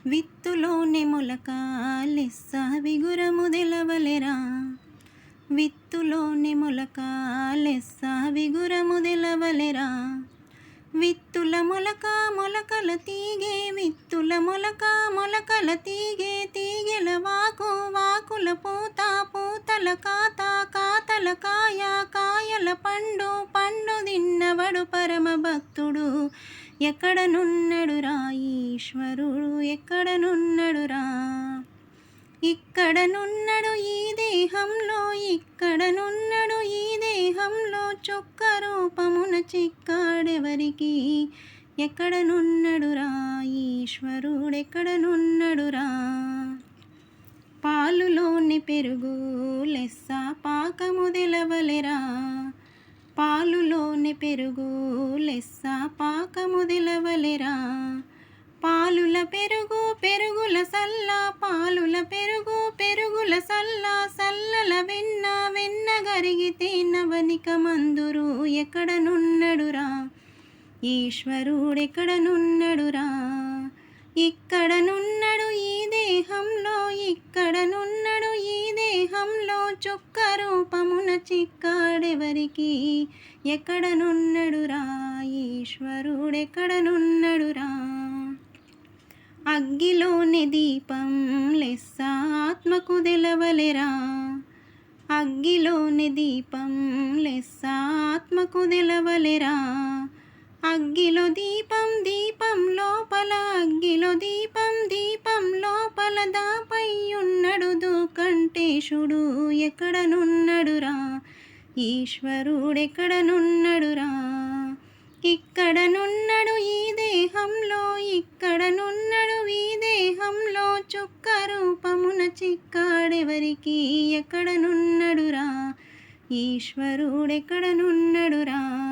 విత్తులోనే మొలక లెస్స విగురము తెలవలెరా. విత్తులోనే మొలక లెస్స విగురము తెలవలెరా. విత్తుల మొలక మొలకల తీగే, విత్తుల మొలక మొలకల తీగే, తీగెల వాకు వాకుల పూత, పూతల కాత కాతల కాయ, కాయల పండు పండు తిన్నవడు పరమ భక్తుడు. ఎక్కడనున్నడురా ఈశ్వరుడు, ఎక్కడనున్నడురా. ఇక్కడనున్నడు ఈ దేహంలో, ఇక్కడనున్నడు ఈ దేహంలో, చొక్క రూపమున చిక్కాడెవరికి. ఎక్కడనున్నడురా ఈశ్వరుడెక్కడనున్నడురా. పాలులోని పెరుగు లెస్స పాకము తెలవలెరా. పాలులోని పెరుగు లెస్స పాకము తెలవలెరా. పాలుల పెరుగు పెరుగుల సల్ల, పాలుల పెరుగు పెరుగుల సల్ల, సల్లల వెన్న వెన్న గరిగితే నవనిక మందురు. ఎక్కడనున్నడురా ఈశ్వరుడెక్కడనున్నడురా. ఇక్కడనున్నడు ఈ దేహంలో, ఇక్కడనున్నడు ఈ దేహంలో, చొక్క రూపమున చిక్కాడెవరికి. ఎక్కడనున్నడురా ఈశ్వరుడెక్కడనున్నడురా. అగ్గిలోని దీపం లెస్స ఆత్మకు తెలవలెరా. అగ్గిలోని దీపం లెస్స ఆత్మకు తెలవలెరా. అగ్గిలో దీపం దీపం లోపల, అగ్గిలో దీపం దీపం లోపల, దాపై ఉన్నడు దూకంటేశుడు. ఎక్కడనున్నడురా ఈశ్వరుడెక్కడనున్నడురా. ఇక్కడనున్నడు ఈ దేహంలో, ఇక్కడనున్నడు ఈ దేహంలో, చుక్క రూపమున చిక్కాడెవరికి. ఎక్కడనున్నడురా ఈశ్వరుడెక్కడనున్నడురా.